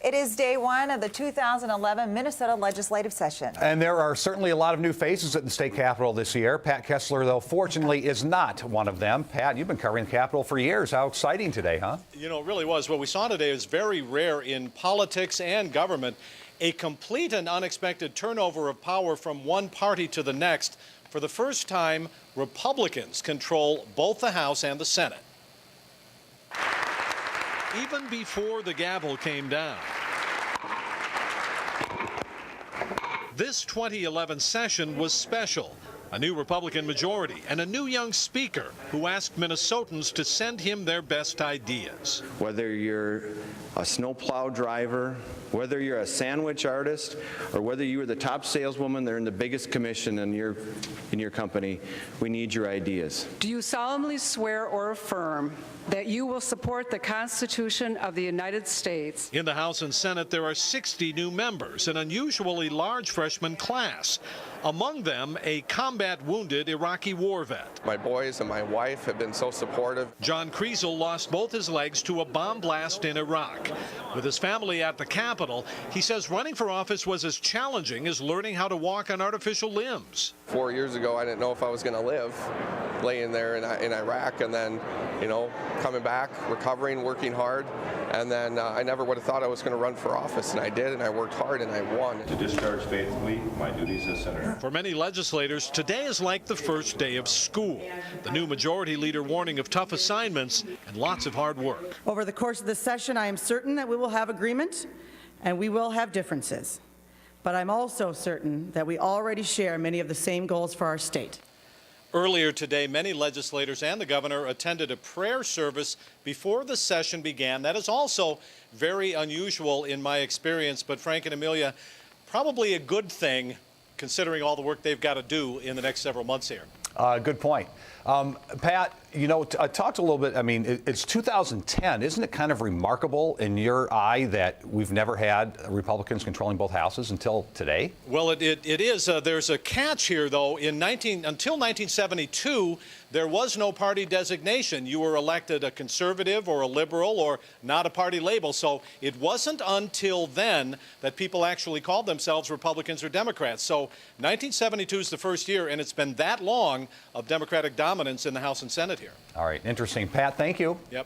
It is day one of the 2011 Minnesota legislative session. And there are certainly a lot of new faces at the state capitol this year. Pat Kessler, though, fortunately is not one of them. Pat, you've been covering the Capitol for years. How exciting today, huh? You know, it really was. What we saw today is very rare in politics and government. A complete and unexpected turnover of power from one party to the next. For the first time, Republicans control both the House and the Senate. Even before the gavel came down. This 2011 session was special. A new Republican majority and a new young speaker who asked Minnesotans to send him their best ideas. Whether you're a snowplow driver, whether you're a sandwich artist, or whether you are the top saleswoman, they're in the biggest commission in your company, we need your ideas. Do you solemnly swear or affirm that you will support the Constitution of the United States? In the House and Senate, there are 60 new members, an unusually large freshman class. Among them, a combat-wounded Iraqi war vet. My boys and my wife have been so supportive. John Kriesel lost both his legs to a bomb blast in Iraq. With his family at the Capitol, he says running for office was as challenging as learning how to walk on artificial limbs. 4 years ago, I didn't know if I was going to live, laying there in Iraq, and then, you know, coming back, recovering, working hard, and then I never would have thought I was going to run for office, and I did, and I worked hard, and I won. To discharge faithfully my duties as senator. For many legislators, today is like the first day of school. The new majority leader warning of tough assignments and lots of hard work. Over the course of this session, I am certain that we will have agreement and we will have differences. But I'm also certain that we already share many of the same goals for our state. Earlier today, many legislators and the governor attended a prayer service before the session began. That is also very unusual in my experience, but Frank and Amelia, probably a good thing considering all the work they've got to do in the next several months here. Good point. Pat, you know, I talked a little bit, I mean, it's 2010. Isn't it kind of remarkable in your eye that we've never had Republicans controlling both houses until today? Well, it is. There's a catch here, though. Until 1972, there was no party designation. You were elected a conservative or a liberal or not a party label. So it wasn't until then that people actually called themselves Republicans or Democrats. So 1972 is the first year, and it's been that long of Democratic dominance in the House and Senate here. All right, interesting. Pat, thank you. Yep.